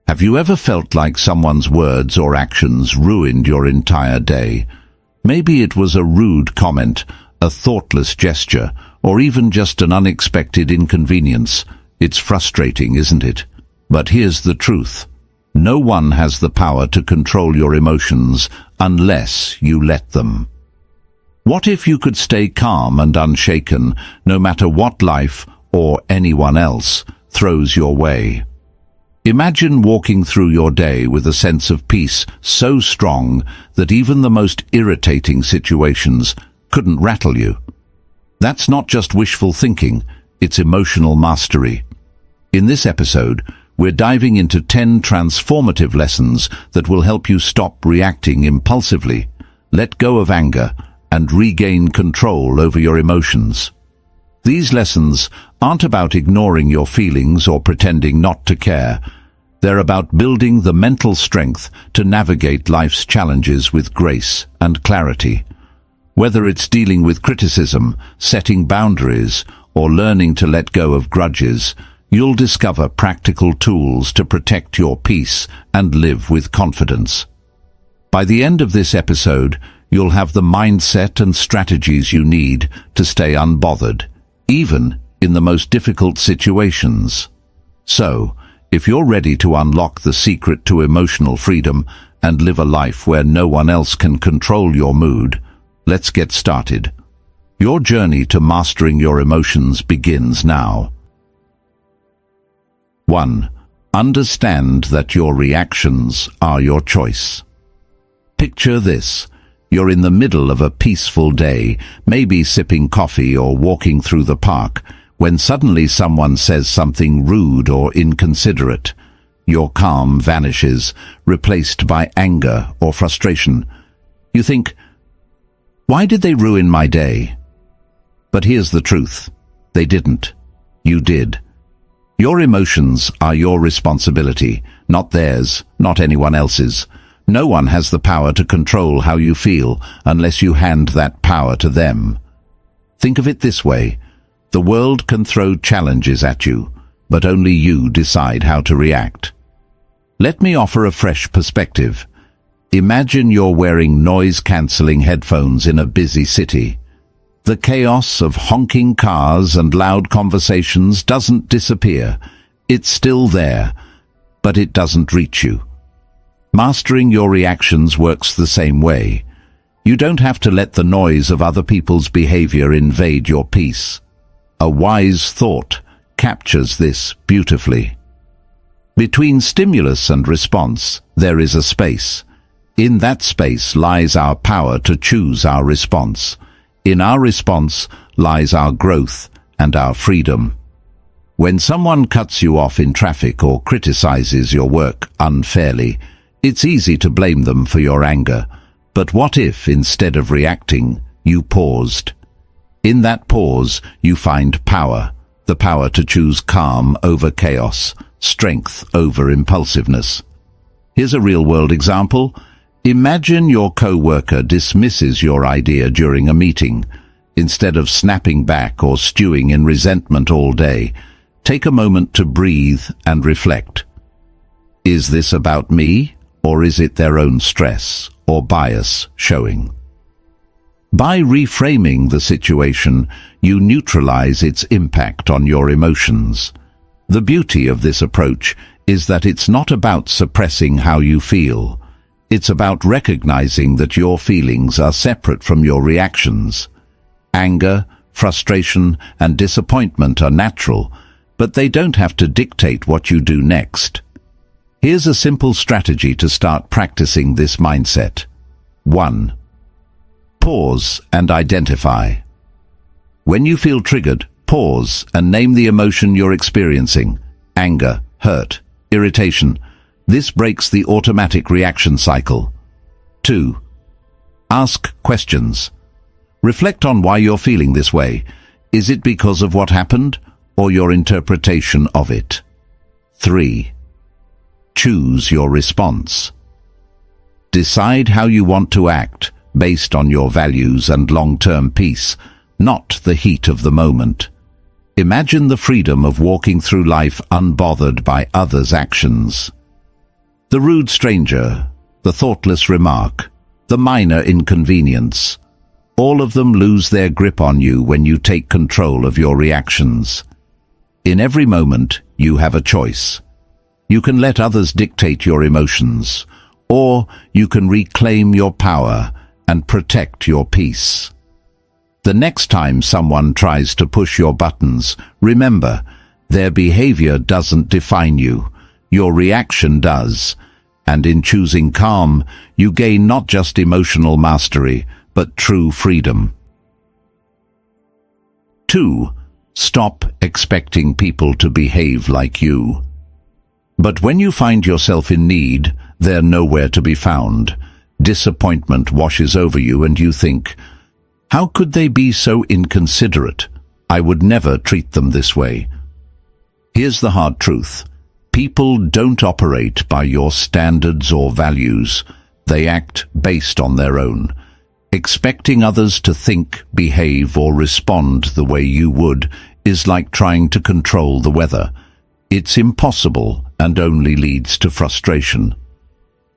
Have you ever felt like someone's words or actions ruined your entire day? Maybe it was a rude comment, a thoughtless gesture, or even just an unexpected inconvenience. It's frustrating, isn't it? But here's the truth. No one has the power to control your emotions unless you let them. What if you could stay calm and unshaken no matter what life or anyone else throws your way? Imagine walking through your day with a sense of peace so strong that even the most irritating situations couldn't rattle you. That's not just wishful thinking, it's emotional mastery. In this episode, we're diving into 10 transformative lessons that will help you stop reacting impulsively, let go of anger, and regain control over your emotions. These lessons aren't about ignoring your feelings or pretending not to care. They're about building the mental strength to navigate life's challenges with grace and clarity. Whether it's dealing with criticism, setting boundaries, or learning to let go of grudges, you'll discover practical tools to protect your peace and live with confidence. By the end of this episode, you'll have the mindset and strategies you need to stay unbothered, even in the most difficult situations. So, if you're ready to unlock the secret to emotional freedom and live a life where no one else can control your mood, let's get started. Your journey to mastering your emotions begins now. 1. Understand that your reactions are your choice. Picture this. You're in the middle of a peaceful day, maybe sipping coffee or walking through the park, when suddenly someone says something rude or inconsiderate. Your calm vanishes, replaced by anger or frustration. You think, why did they ruin my day? But here's the truth. They didn't. You did. Your emotions are your responsibility, not theirs, not anyone else's. No one has the power to control how you feel unless you hand that power to them. Think of it this way. The world can throw challenges at you, but only you decide how to react. Let me offer a fresh perspective. Imagine you're wearing noise-cancelling headphones in a busy city. The chaos of honking cars and loud conversations doesn't disappear. It's still there, but it doesn't reach you. Mastering your reactions works the same way. You don't have to let the noise of other people's behavior invade your peace. A wise thought captures this beautifully. Between stimulus and response, there is a space. In that space lies our power to choose our response. In our response lies our growth and our freedom. When someone cuts you off in traffic or criticizes your work unfairly, it's easy to blame them for your anger. But what if, instead of reacting, you paused? In that pause, you find power, the power to choose calm over chaos, strength over impulsiveness. Here's a real-world example. Imagine your co-worker dismisses your idea during a meeting. Instead of snapping back or stewing in resentment all day, take a moment to breathe and reflect. Is this about me, or is it their own stress or bias showing? By reframing the situation, you neutralize its impact on your emotions. The beauty of this approach is that it's not about suppressing how you feel. It's about recognizing that your feelings are separate from your reactions. Anger, frustration, and disappointment are natural, but they don't have to dictate what you do next. Here's a simple strategy to start practicing this mindset. 1. Pause and identify. When you feel triggered, pause and name the emotion you're experiencing. Anger, hurt, irritation. This breaks the automatic reaction cycle. 2. Ask questions. Reflect on why you're feeling this way. Is it because of what happened or your interpretation of it? 3. Choose your response. Decide how you want to act based on your values and long-term peace, not the heat of the moment. Imagine the freedom of walking through life unbothered by others' actions. The rude stranger, the thoughtless remark, the minor inconvenience. All of them lose their grip on you when you take control of your reactions. In every moment, you have a choice. You can let others dictate your emotions, or you can reclaim your power and protect your peace. The next time someone tries to push your buttons, remember, their behavior doesn't define you. Your reaction does. And in choosing calm, you gain not just emotional mastery, but true freedom. 2. Stop expecting people to behave like you. But when you find yourself in need, they're nowhere to be found. Disappointment washes over you and you think, how could they be so inconsiderate? I would never treat them this way. Here's the hard truth. People don't operate by your standards or values. They act based on their own. Expecting others to think, behave, or respond the way you would is like trying to control the weather. It's impossible and only leads to frustration.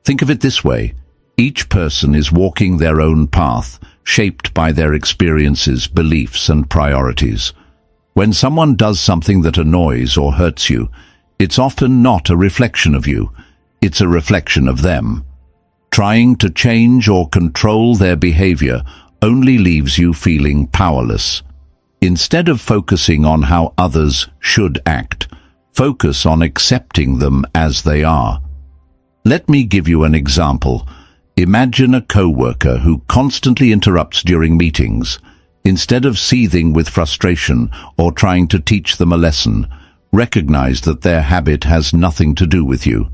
Think of it this way. Each person is walking their own path, shaped by their experiences, beliefs, and priorities. When someone does something that annoys or hurts you, it's often not a reflection of you. It's a reflection of them. Trying to change or control their behavior only leaves you feeling powerless. Instead of focusing on how others should act, focus on accepting them as they are. Let me give you an example. Imagine a co-worker who constantly interrupts during meetings. Instead of seething with frustration or trying to teach them a lesson, recognize that their habit has nothing to do with you.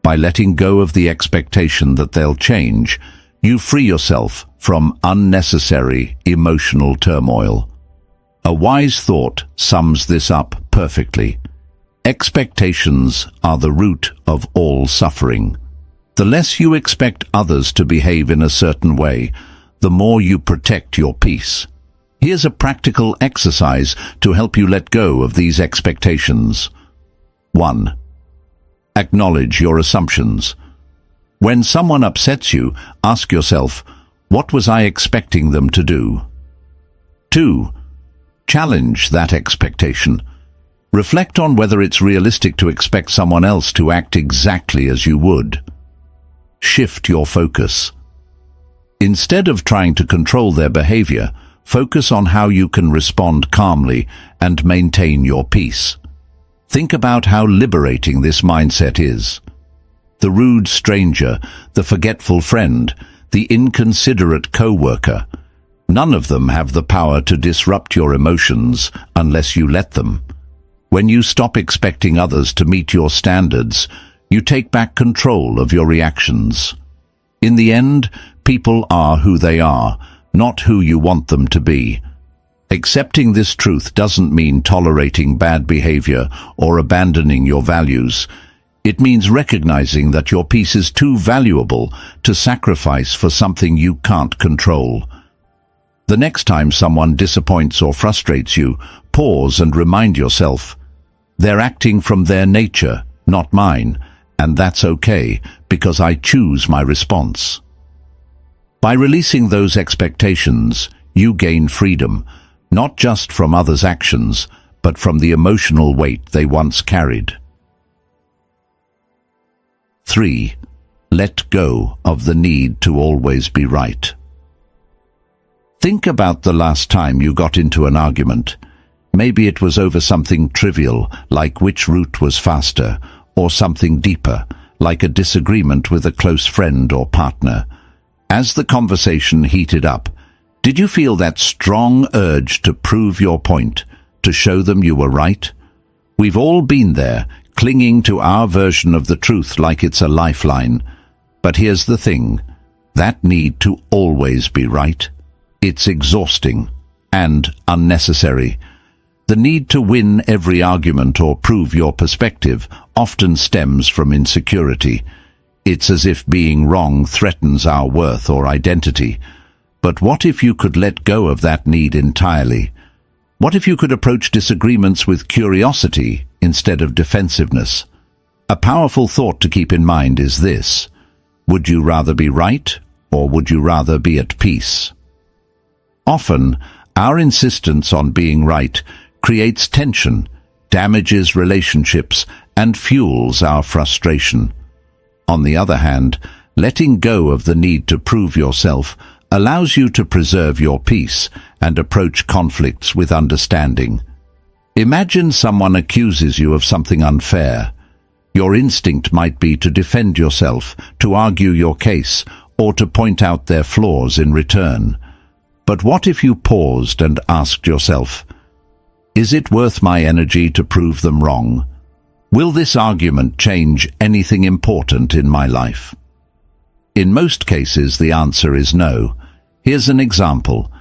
By letting go of the expectation that they'll change, you free yourself from unnecessary emotional turmoil. A wise thought sums this up perfectly. Expectations are the root of all suffering. The less you expect others to behave in a certain way, the more you protect your peace. Here's a practical exercise to help you let go of these expectations. 1. Acknowledge your assumptions. When someone upsets you, ask yourself, what was I expecting them to do? 2. Challenge that expectation. Reflect on whether it's realistic to expect someone else to act exactly as you would. Shift your focus. Instead of trying to control their behavior, focus on how you can respond calmly and maintain your peace. Think about how liberating this mindset is. The rude stranger, the forgetful friend, the inconsiderate co-worker. None of them have the power to disrupt your emotions unless you let them. When you stop expecting others to meet your standards, you take back control of your reactions. In the end, people are who they are, not who you want them to be. Accepting this truth doesn't mean tolerating bad behavior or abandoning your values. It means recognizing that your peace is too valuable to sacrifice for something you can't control. The next time someone disappoints or frustrates you, pause and remind yourself, they're acting from their nature, not mine, and that's okay, because I choose my response. By releasing those expectations, you gain freedom, not just from others' actions, but from the emotional weight they once carried. 3. Let go of the need to always be right. Think about the last time you got into an argument. Maybe it was over something trivial, like which route was faster, or something deeper, like a disagreement with a close friend or partner. As the conversation heated up, did you feel that strong urge to prove your point, to show them you were right? We've all been there, clinging to our version of the truth like it's a lifeline. But here's the thing, that need to always be right, it's exhausting and unnecessary. The need to win every argument or prove your perspective often stems from insecurity. It's as if being wrong threatens our worth or identity. But what if you could let go of that need entirely? What if you could approach disagreements with curiosity instead of defensiveness? A powerful thought to keep in mind is this: would you rather be right, or would you rather be at peace? Often, our insistence on being right creates tension, damages relationships, and fuels our frustration. On the other hand, letting go of the need to prove yourself allows you to preserve your peace and approach conflicts with understanding. Imagine someone accuses you of something unfair. Your instinct might be to defend yourself, to argue your case, or to point out their flaws in return. But what if you paused and asked yourself, is it worth my energy to prove them wrong? Will this argument change anything important in my life? In most cases, the answer is no. Here's an example.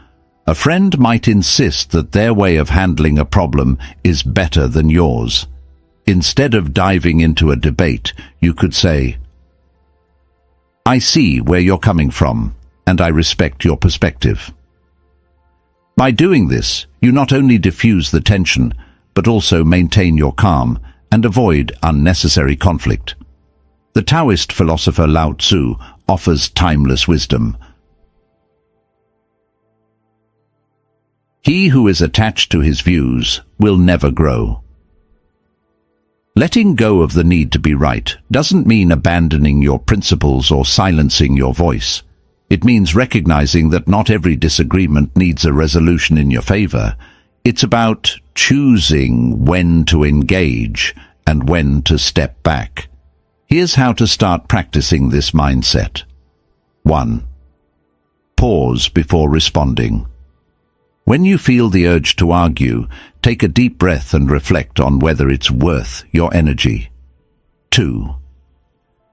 A friend might insist that their way of handling a problem is better than yours. Instead of diving into a debate, you could say, I see where you're coming from, and I respect your perspective. By doing this, you not only diffuse the tension, but also maintain your calm and avoid unnecessary conflict. The Taoist philosopher Lao Tzu offers timeless wisdom. He who is attached to his views will never grow. Letting go of the need to be right doesn't mean abandoning your principles or silencing your voice. It means recognizing that not every disagreement needs a resolution in your favor. It's about choosing when to engage and when to step back. Here's how to start practicing this mindset. 1. Pause before responding. When you feel the urge to argue, take a deep breath and reflect on whether it's worth your energy. 2.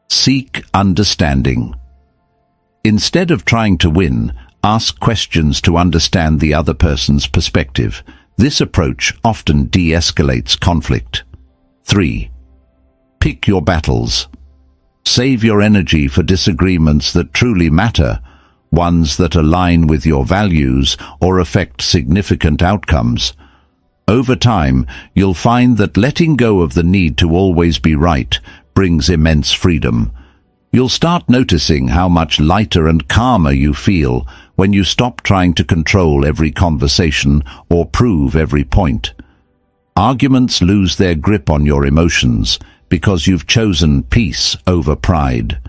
Seek understanding. Instead of trying to win, ask questions to understand the other person's perspective. This approach often de-escalates conflict. 3. Pick your battles. Save your energy for disagreements that truly matter, ones that align with your values or affect significant outcomes. Over time, you'll find that letting go of the need to always be right brings immense freedom. You'll start noticing how much lighter and calmer you feel when you stop trying to control every conversation or prove every point. Arguments lose their grip on your emotions because you've chosen peace over pride.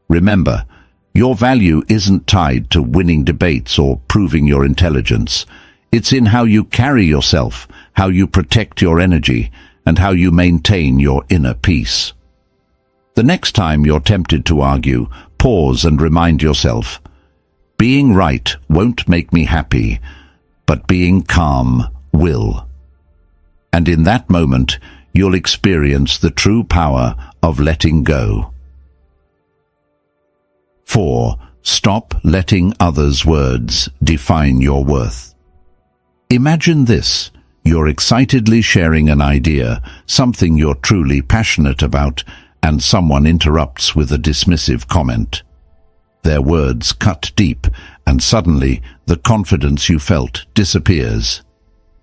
Remember, your value isn't tied to winning debates or proving your intelligence. It's in how you carry yourself, how you protect your energy, and how you maintain your inner peace. The next time you're tempted to argue, pause and remind yourself, being right won't make me happy, but being calm will. And in that moment, you'll experience the true power of letting go. 4. Stop letting others' words define your worth. Imagine this. You're excitedly sharing an idea, something you're truly passionate about, and someone interrupts with a dismissive comment. Their words cut deep, and suddenly the confidence you felt disappears.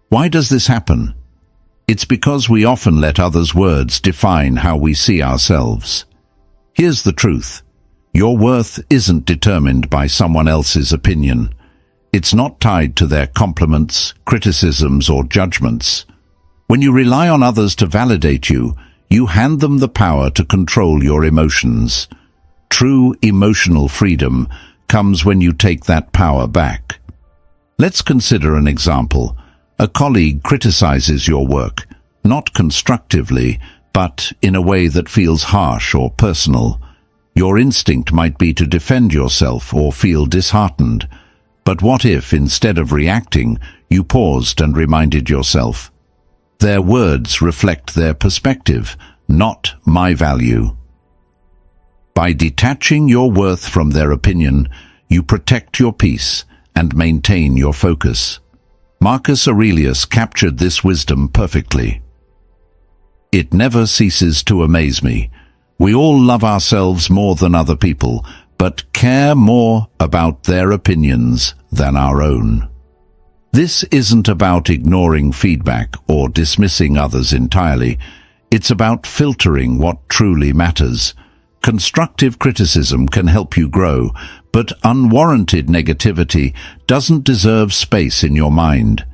Why does this happen? It's because we often let others' words define how we see ourselves. Here's the truth. Your worth isn't determined by someone else's opinion. It's not tied to their compliments, criticisms, or judgments. When you rely on others to validate you, you hand them the power to control your emotions. True emotional freedom comes when you take that power back. Let's consider an example. A colleague criticizes your work, not constructively, but in a way that feels harsh or personal. Your instinct might be to defend yourself or feel disheartened. But what if, instead of reacting, you paused and reminded yourself, their words reflect their perspective, not my value. By detaching your worth from their opinion, you protect your peace and maintain your focus. Marcus Aurelius captured this wisdom perfectly. It never ceases to amaze me. We all love ourselves more than other people, but care more about their opinions than our own. This isn't about ignoring feedback or dismissing others entirely. It's about filtering what truly matters. Constructive criticism can help you grow, but unwarranted negativity doesn't deserve space in your mind.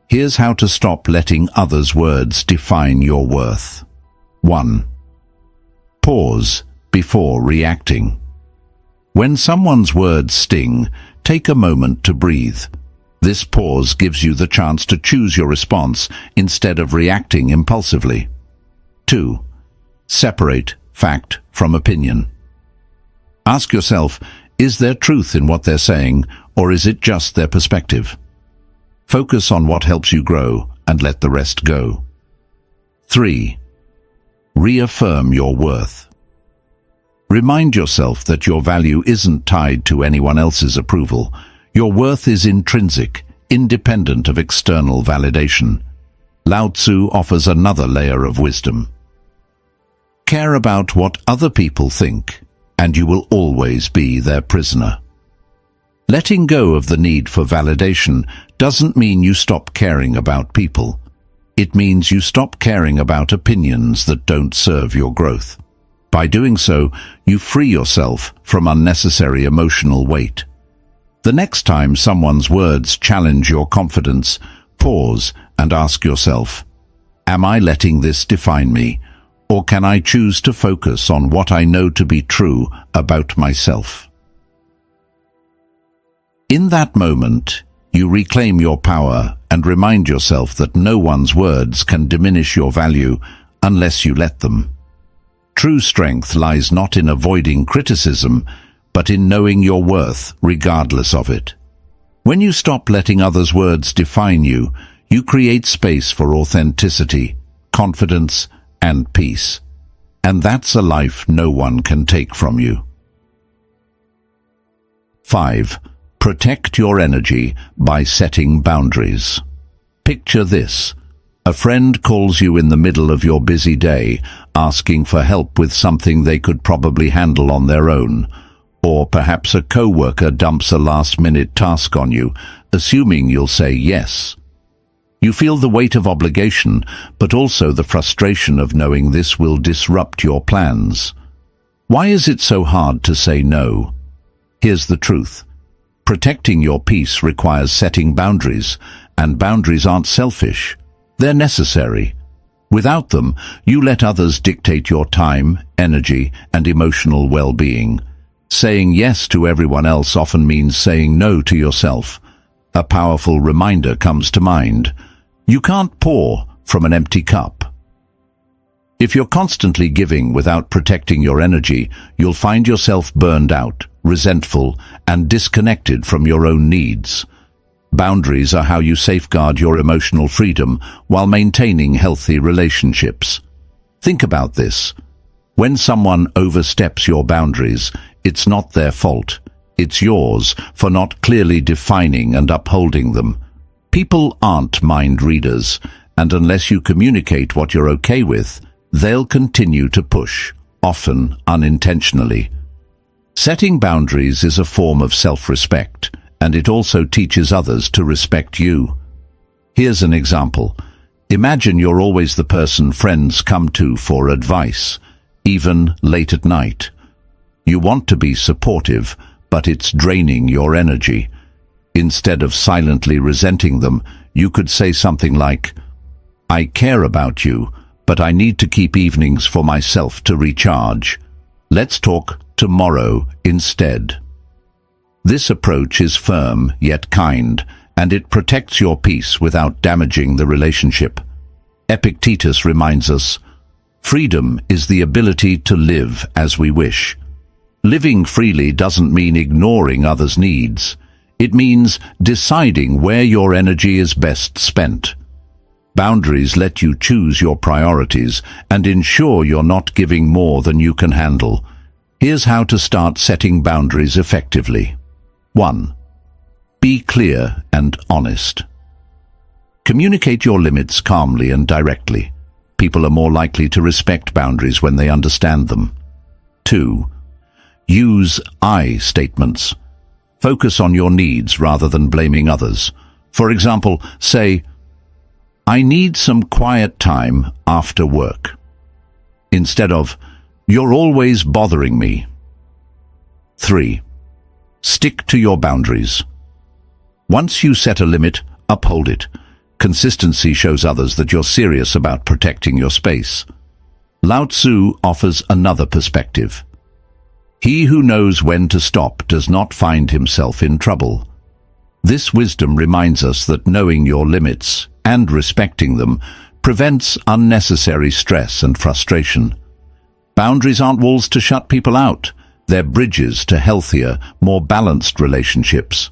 Here's how to stop letting others' words define your worth. 1. Pause before reacting. When someone's words sting, take a moment to breathe. This pause gives you the chance to choose your response instead of reacting impulsively. 2. Separate fact from opinion. Ask yourself, is there truth in what they're saying, or is it just their perspective? Focus on what helps you grow and let the rest go. 3. Reaffirm your worth. Remind yourself that your value isn't tied to anyone else's approval. Your worth is intrinsic, independent of external validation. Lao Tzu offers another layer of wisdom. Care about what other people think, and you will always be their prisoner. Letting go of the need for validation doesn't mean you stop caring about people. It means you stop caring about opinions that don't serve your growth. By doing so, you free yourself from unnecessary emotional weight. The next time someone's words challenge your confidence, pause and ask yourself, am I letting this define me, or can I choose to focus on what I know to be true about myself? In that moment, you reclaim your power and remind yourself that no one's words can diminish your value unless you let them. True strength lies not in avoiding criticism, but in knowing your worth regardless of it. When you stop letting others' words define you, you create space for authenticity, confidence, and peace. And that's a life no one can take from you. 5. Protect your energy by setting boundaries. Picture this. A friend calls you in the middle of your busy day, asking for help with something they could probably handle on their own. Or perhaps a coworker dumps a last-minute task on you, assuming you'll say yes. You feel the weight of obligation, but also the frustration of knowing this will disrupt your plans. Why is it so hard to say no? Here's the truth. Protecting your peace requires setting boundaries, and boundaries aren't selfish. They're necessary. Without them, you let others dictate your time, energy, and emotional well-being. Saying yes to everyone else often means saying no to yourself. A powerful reminder comes to mind. You can't pour from an empty cup. If you're constantly giving without protecting your energy, you'll find yourself burned out, resentful, and disconnected from your own needs. Boundaries are how you safeguard your emotional freedom while maintaining healthy relationships. Think about this. When someone oversteps your boundaries, it's not their fault. It's yours for not clearly defining and upholding them. People aren't mind readers, and unless you communicate what you're okay with, they'll continue to push, often unintentionally. Setting boundaries is a form of self-respect, and it also teaches others to respect you. Here's an example. Imagine you're always the person friends come to for advice, even late at night. You want to be supportive, but it's draining your energy. Instead of silently resenting them, you could say something like, I care about you, but I need to keep evenings for myself to recharge. Let's talk tomorrow instead. This approach is firm yet kind, and it protects your peace without damaging the relationship. Epictetus reminds us, freedom is the ability to live as we wish. Living freely doesn't mean ignoring others' needs. It means deciding where your energy is best spent. Boundaries let you choose your priorities and ensure you're not giving more than you can handle. Here's how to start setting boundaries effectively. 1. Be clear and honest. Communicate your limits calmly and directly. People are more likely to respect boundaries when they understand them. 2. Use I statements. Focus on your needs rather than blaming others. For example, say, I need some quiet time after work. instead of, "You're always bothering me." 3. Stick to your boundaries. Once you set a limit, uphold it. Consistency shows others that you're serious about protecting your space. Lao Tzu offers another perspective. He who knows when to stop does not find himself in trouble. This wisdom reminds us that knowing your limits and respecting them prevents unnecessary stress and frustration. Boundaries aren't walls to shut people out. They're bridges to healthier, more balanced relationships.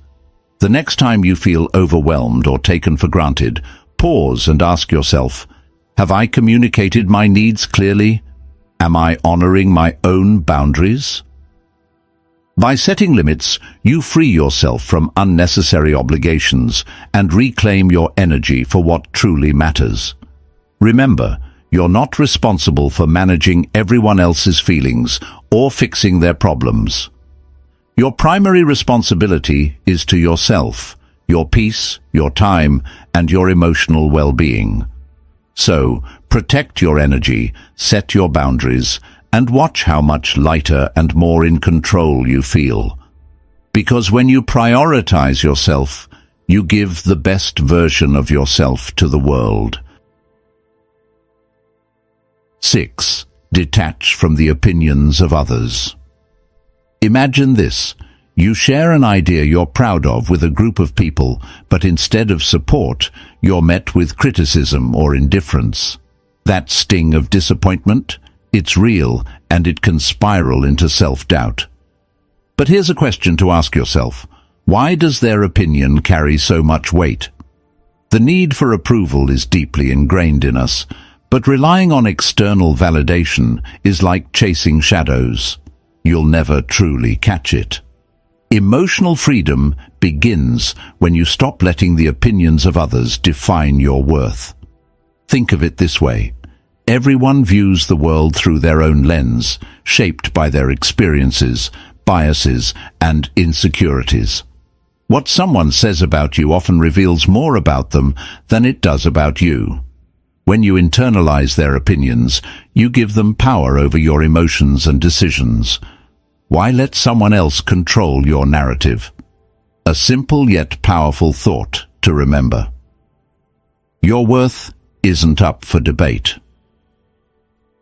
The next time you feel overwhelmed or taken for granted, pause and ask yourself, have I communicated my needs clearly? Am I honoring my own boundaries? By setting limits, you free yourself from unnecessary obligations and reclaim your energy for what truly matters. Remember, you're not responsible for managing everyone else's feelings or fixing their problems. Your primary responsibility is to yourself, your peace, your time, and your emotional well-being. So, protect your energy, set your boundaries, and watch how much lighter and more in control you feel. Because when you prioritize yourself, you give the best version of yourself to the world. 6. Detach from the opinions of others. Imagine this. You share an idea you're proud of with a group of people, but instead of support, you're met with criticism or indifference. That sting of disappointment? It's real, and it can spiral into self-doubt. But here's a question to ask yourself. Why does their opinion carry so much weight? The need for approval is deeply ingrained in us, but relying on external validation is like chasing shadows. You'll never truly catch it. Emotional freedom begins when you stop letting the opinions of others define your worth. Think of it this way. Everyone views the world through their own lens, shaped by their experiences, biases, and insecurities. What someone says about you often reveals more about them than it does about you. When you internalize their opinions, you give them power over your emotions and decisions. Why let someone else control your narrative? A simple yet powerful thought to remember. Your worth isn't up for debate.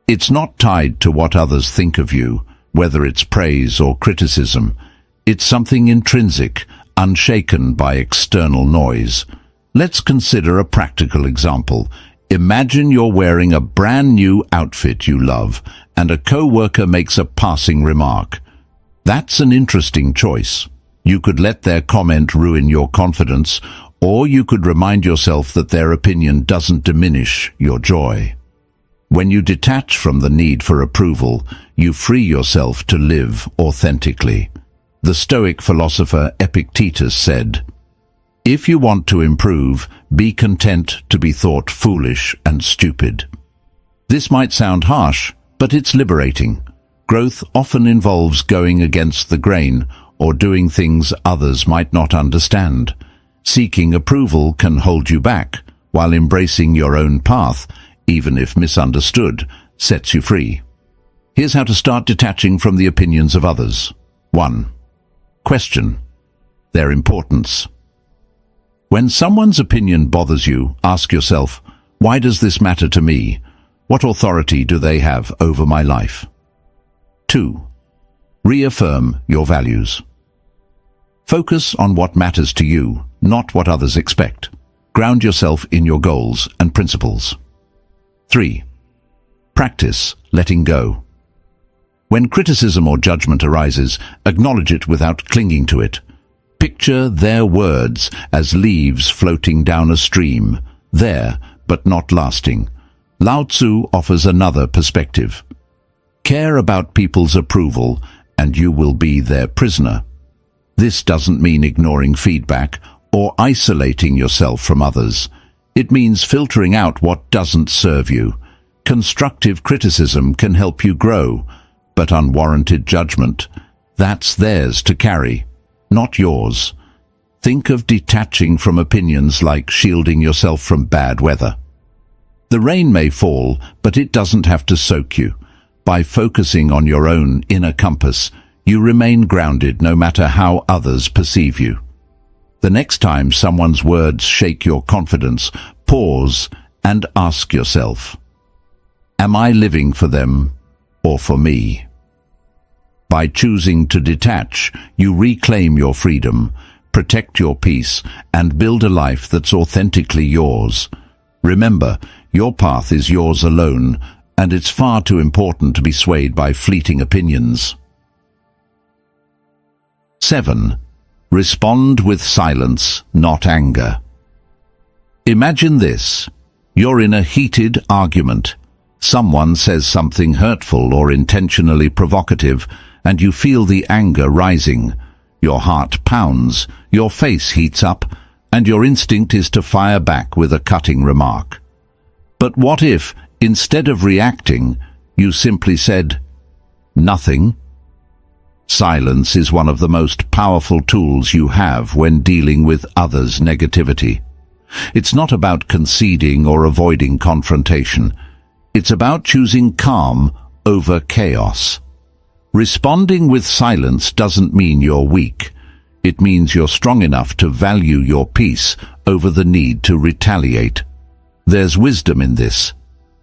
It's not tied to what others think of you, whether it's praise or criticism. It's something intrinsic, unshaken by external noise. Let's consider a practical example. Imagine you're wearing a brand new outfit you love, and a co-worker makes a passing remark. That's an interesting choice. You could let their comment ruin your confidence, or you could remind yourself that their opinion doesn't diminish your joy. When you detach from the need for approval, you free yourself to live authentically. The Stoic philosopher Epictetus said, "If you want to improve, be content to be thought foolish and stupid." This might sound harsh, but it's liberating. Growth often involves going against the grain or doing things others might not understand. Seeking approval can hold you back, while embracing your own path, even if misunderstood, sets you free. Here's how to start detaching from the opinions of others. 1. Question their importance. When someone's opinion bothers you, ask yourself, why does this matter to me? What authority do they have over my life? 2. Reaffirm your values. Focus on what matters to you, not what others expect. Ground yourself in your goals and principles. 3. Practice letting go. When criticism or judgment arises, acknowledge it without clinging to it. Picture their words as leaves floating down a stream, there but not lasting. Lao Tzu offers another perspective. Care about people's approval, and you will be their prisoner. This doesn't mean ignoring feedback or isolating yourself from others. It means filtering out what doesn't serve you. Constructive criticism can help you grow, but unwarranted judgment, that's theirs to carry, not yours. Think of detaching from opinions like shielding yourself from bad weather. The rain may fall, but it doesn't have to soak you. By focusing on your own inner compass, you remain grounded no matter how others perceive you. The next time someone's words shake your confidence, pause and ask yourself, am I living for them or for me? By choosing to detach, you reclaim your freedom, protect your peace, and build a life that's authentically yours. Remember, your path is yours alone, and it's far too important to be swayed by fleeting opinions. 7. Respond with silence, not anger. Imagine this. You're in a heated argument. Someone says something hurtful or intentionally provocative, and you feel the anger rising. Your heart pounds, your face heats up, and your instinct is to fire back with a cutting remark. But what if, instead of reacting, you simply said, nothing? Silence is one of the most powerful tools you have when dealing with others' negativity. It's not about conceding or avoiding confrontation. It's about choosing calm over chaos. Responding with silence doesn't mean you're weak. It means you're strong enough to value your peace over the need to retaliate. There's wisdom in this.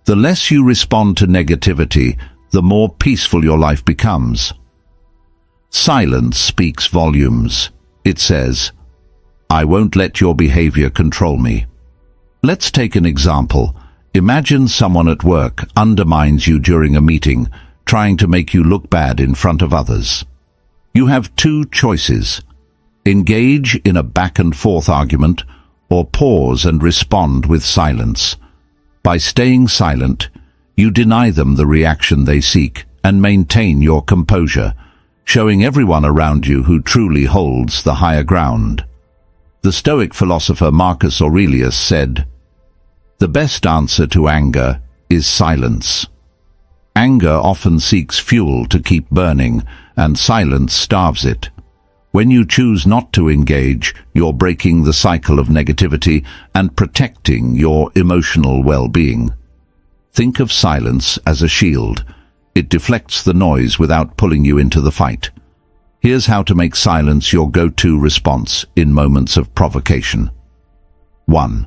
The less you respond to negativity, the more peaceful your life becomes. Silence speaks volumes. It says, I won't let your behavior control me. Let's take an example. Imagine someone at work undermines you during a meeting, trying to make you look bad in front of others. You have two choices: engage in a back-and-forth argument, or pause and respond with silence. By staying silent, you deny them the reaction they seek and maintain your composure, showing everyone around you who truly holds the higher ground. The Stoic philosopher Marcus Aurelius said, "The best answer to anger is silence." Anger often seeks fuel to keep burning, and silence starves it. When you choose not to engage, you're breaking the cycle of negativity and protecting your emotional well-being. Think of silence as a shield. It deflects the noise without pulling you into the fight. Here's how to make silence your go-to response in moments of provocation. 1.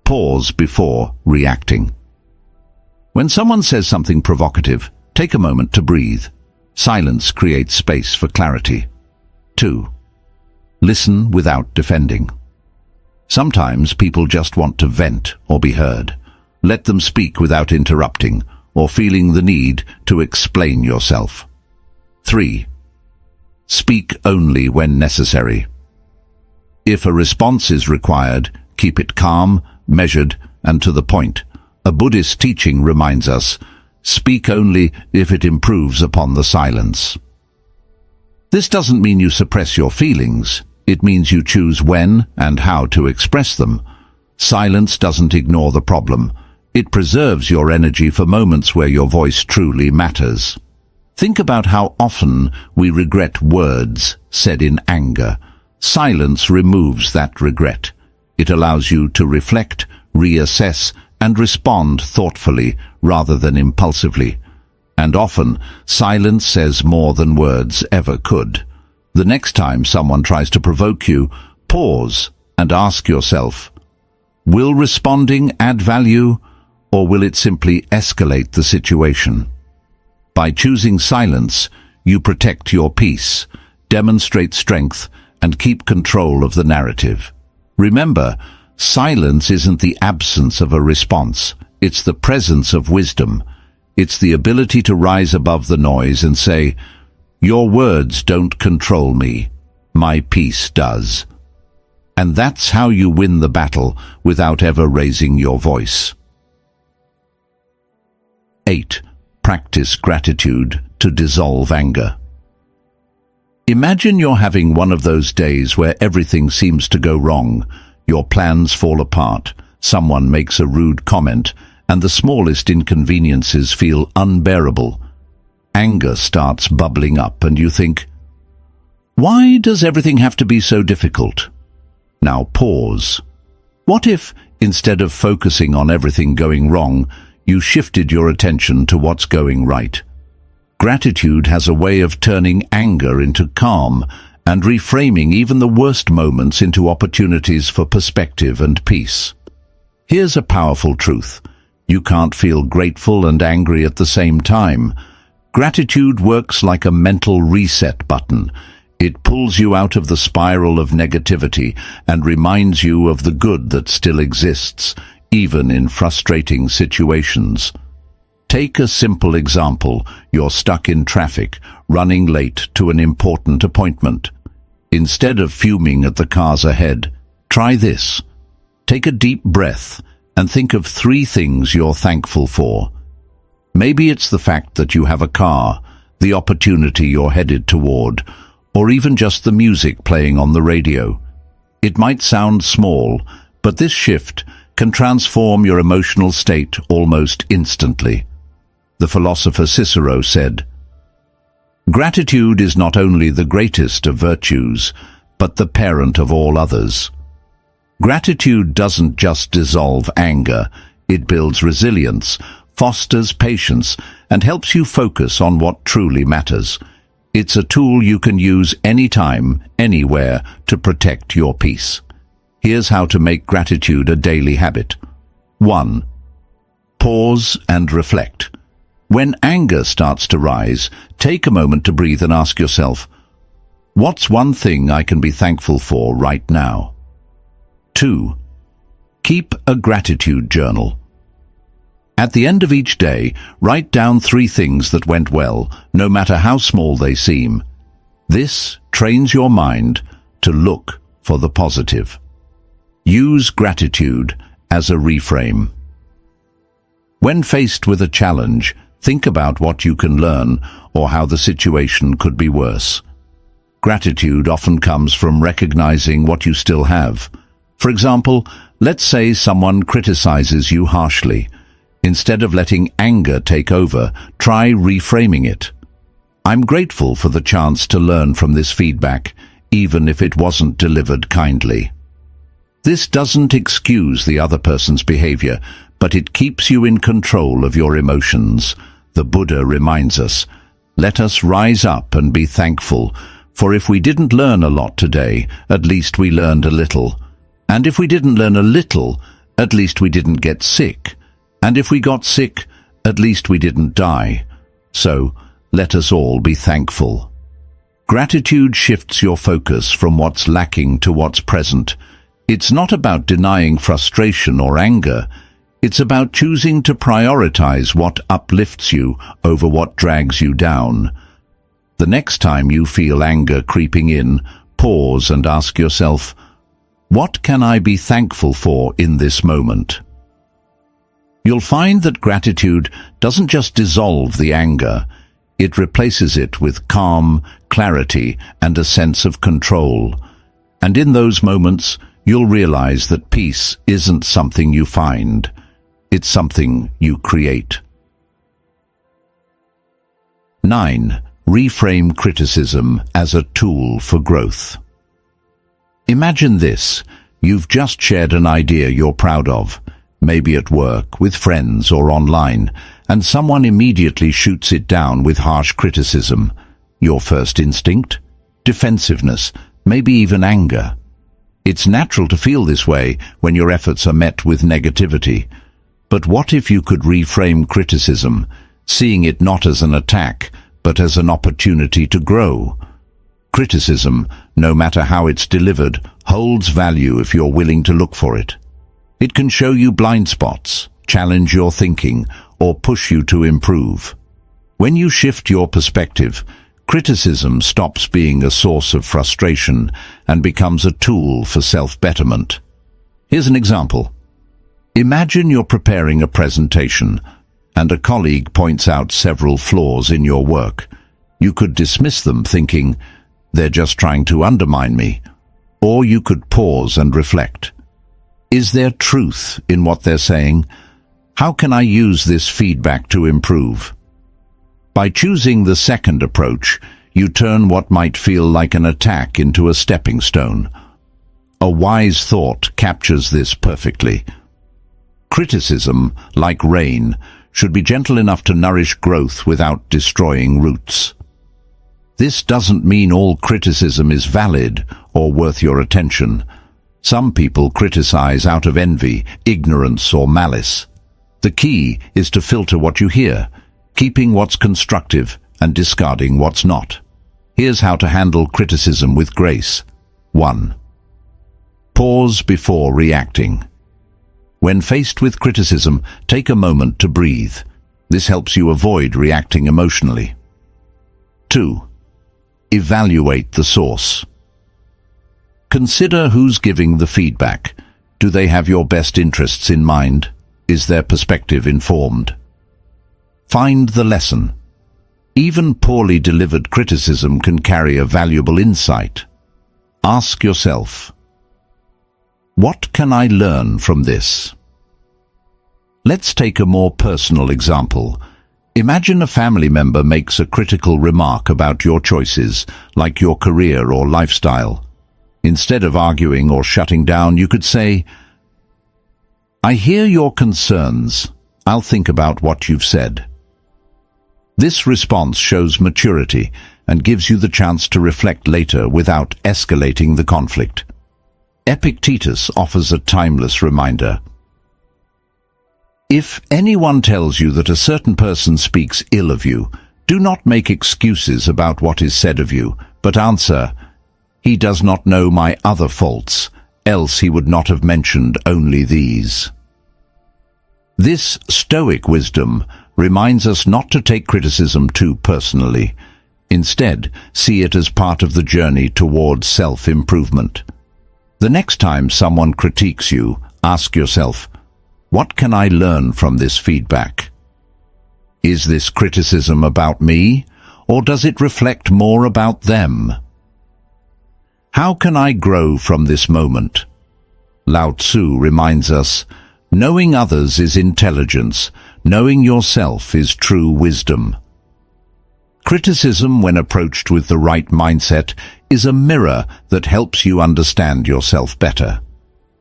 Pause before reacting. When someone says something provocative, take a moment to breathe. Silence creates space for clarity. 2. Listen without defending. Sometimes people just want to vent or be heard. Let them speak without interrupting or feeling the need to explain yourself. 3. Speak only when necessary. If a response is required, keep it calm, measured, and to the point. A Buddhist teaching reminds us, speak only if it improves upon the silence. This doesn't mean you suppress your feelings. It means you choose when and how to express them. Silence doesn't ignore the problem. It preserves your energy for moments where your voice truly matters. Think about how often we regret words said in anger. Silence removes that regret. It allows you to reflect, reassess, and respond thoughtfully rather than impulsively. And often, silence says more than words ever could. The next time someone tries to provoke you, pause and ask yourself, will responding add value, or will it simply escalate the situation? By choosing silence, you protect your peace, demonstrate strength, and keep control of the narrative. Remember, silence isn't the absence of a response. It's the presence of wisdom. It's the ability to rise above the noise and say, your words don't control me. My peace does. And that's how you win the battle without ever raising your voice. 8. Practice gratitude to dissolve anger. Imagine you're having one of those days where everything seems to go wrong. Your plans fall apart, someone makes a rude comment, and the smallest inconveniences feel unbearable. Anger starts bubbling up and you think, why does everything have to be so difficult? Now pause. What if, instead of focusing on everything going wrong, you shifted your attention to what's going right. Gratitude has a way of turning anger into calm and reframing even the worst moments into opportunities for perspective and peace. Here's a powerful truth. You can't feel grateful and angry at the same time. Gratitude works like a mental reset button. It pulls you out of the spiral of negativity and reminds you of the good that still exists, even in frustrating situations. Take a simple example. You're stuck in traffic, running late to an important appointment. Instead of fuming at the cars ahead, try this. Take a deep breath and think of 3 things you're thankful for. Maybe it's the fact that you have a car, the opportunity you're headed toward, or even just the music playing on the radio. It might sound small, but this shift can transform your emotional state almost instantly. The philosopher Cicero said, "Gratitude is not only the greatest of virtues, but the parent of all others." Gratitude doesn't just dissolve anger, it builds resilience, fosters patience, and helps you focus on what truly matters. It's a tool you can use anytime, anywhere, to protect your peace. Here's how to make gratitude a daily habit. 1. Pause and reflect. When anger starts to rise, take a moment to breathe and ask yourself, what's one thing I can be thankful for right now? 2. Keep a gratitude journal. At the end of each day, write down 3 things that went well, no matter how small they seem. This trains your mind to look for the positive. Use gratitude as a reframe. When faced with a challenge, think about what you can learn or how the situation could be worse. Gratitude often comes from recognizing what you still have. For example, let's say someone criticizes you harshly. Instead of letting anger take over, try reframing it. I'm grateful for the chance to learn from this feedback, even if it wasn't delivered kindly. This doesn't excuse the other person's behavior, but it keeps you in control of your emotions. The Buddha reminds us, let us rise up and be thankful, for if we didn't learn a lot today, at least we learned a little. And if we didn't learn a little, at least we didn't get sick. And if we got sick, at least we didn't die. So, let us all be thankful. Gratitude shifts your focus from what's lacking to what's present. It's not about denying frustration or anger. It's about choosing to prioritize what uplifts you over what drags you down. The next time you feel anger creeping in, pause and ask yourself, what can I be thankful for in this moment? You'll find that gratitude doesn't just dissolve the anger, it replaces it with calm, clarity, and a sense of control. And in those moments, you'll realize that peace isn't something you find, it's something you create. 9. Reframe criticism as a tool for growth. Imagine this. You've just shared an idea you're proud of, maybe at work, with friends or online, and someone immediately shoots it down with harsh criticism. Your first instinct? Defensiveness, maybe even anger. It's natural to feel this way when your efforts are met with negativity. But what if you could reframe criticism, seeing it not as an attack, but as an opportunity to grow? Criticism, no matter how it's delivered, holds value if you're willing to look for it. It can show you blind spots, challenge your thinking, or push you to improve. When you shift your perspective, criticism stops being a source of frustration and becomes a tool for self-betterment. Here's an example. Imagine you're preparing a presentation, and a colleague points out several flaws in your work. You could dismiss them thinking, they're just trying to undermine me. Or you could pause and reflect. Is there truth in what they're saying? How can I use this feedback to improve? By choosing the second approach, you turn what might feel like an attack into a stepping stone. A wise thought captures this perfectly. Criticism, like rain, should be gentle enough to nourish growth without destroying roots. This doesn't mean all criticism is valid or worth your attention. Some people criticize out of envy, ignorance, or malice. The key is to filter what you hear, keeping what's constructive and discarding what's not. Here's how to handle criticism with grace. 1. Pause before reacting. When faced with criticism, take a moment to breathe. This helps you avoid reacting emotionally. 2. Evaluate the source. Consider who's giving the feedback. Do they have your best interests in mind? Is their perspective informed? Find the lesson. Even poorly delivered criticism can carry a valuable insight. Ask yourself, what can I learn from this? Let's take a more personal example. Imagine a family member makes a critical remark about your choices, like your career or lifestyle. Instead of arguing or shutting down, you could say, "I hear your concerns. I'll think about what you've said." This response shows maturity and gives you the chance to reflect later without escalating the conflict. Epictetus offers a timeless reminder. If anyone tells you that a certain person speaks ill of you, do not make excuses about what is said of you, but answer, "He does not know my other faults, else he would not have mentioned only these." This Stoic wisdom reminds us not to take criticism too personally. Instead, see it as part of the journey towards self-improvement. The next time someone critiques you, ask yourself, what can I learn from this feedback? Is this criticism about me, or does it reflect more about them? How can I grow from this moment? Lao Tzu reminds us, knowing others is intelligence, knowing yourself is true wisdom. Criticism, when approached with the right mindset, is a mirror that helps you understand yourself better.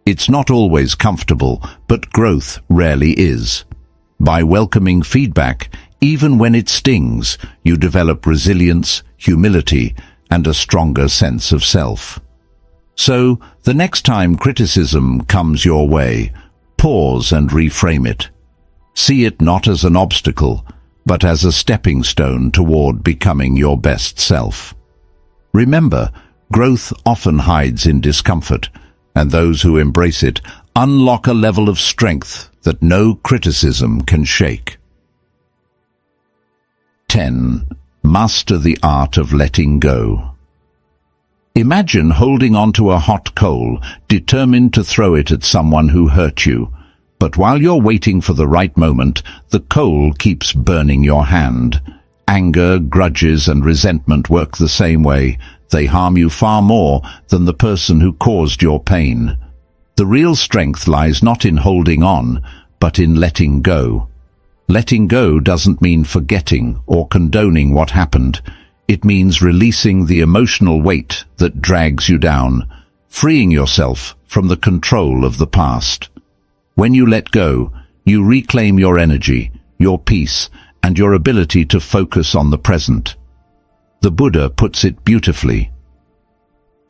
It's not always comfortable, but growth rarely is. By welcoming feedback, even when it stings, you develop resilience, humility, and a stronger sense of self. So, the next time criticism comes your way, pause and reframe it. See it not as an obstacle, but as a stepping stone toward becoming your best self. Remember, growth often hides in discomfort, and those who embrace it unlock a level of strength that no criticism can shake. 10. Master the art of letting go. Imagine holding onto a hot coal, determined to throw it at someone who hurt you. But while you're waiting for the right moment, the coal keeps burning your hand. Anger, grudges, and resentment work the same way. They harm you far more than the person who caused your pain. The real strength lies not in holding on, but in letting go. Letting go doesn't mean forgetting or condoning what happened. It means releasing the emotional weight that drags you down, freeing yourself from the control of the past. When you let go, you reclaim your energy, your peace, and your ability to focus on the present. The Buddha puts it beautifully.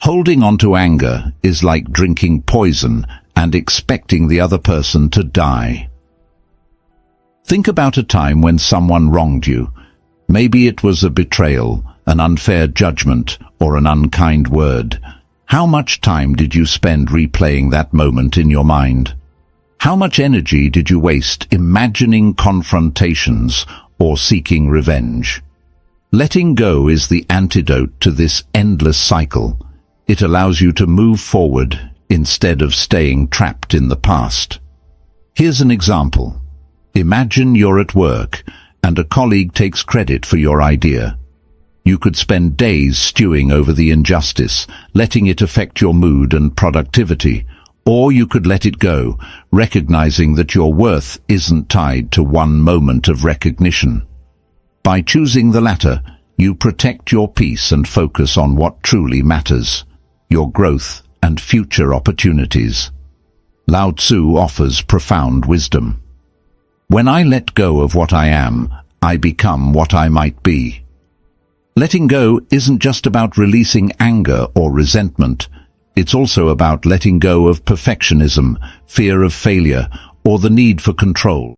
Holding on to anger is like drinking poison and expecting the other person to die. Think about a time when someone wronged you. Maybe it was a betrayal, an unfair judgment, or an unkind word. How much time did you spend replaying that moment in your mind? How much energy did you waste imagining confrontations or seeking revenge? Letting go is the antidote to this endless cycle. It allows you to move forward instead of staying trapped in the past. Here's an example. Imagine you're at work and a colleague takes credit for your idea. You could spend days stewing over the injustice, letting it affect your mood and productivity. Or you could let it go, recognizing that your worth isn't tied to one moment of recognition. By choosing the latter, you protect your peace and focus on what truly matters, your growth and future opportunities. Lao Tzu offers profound wisdom. When I let go of what I am, I become what I might be. Letting go isn't just about releasing anger or resentment. It's also about letting go of perfectionism, fear of failure, or the need for control.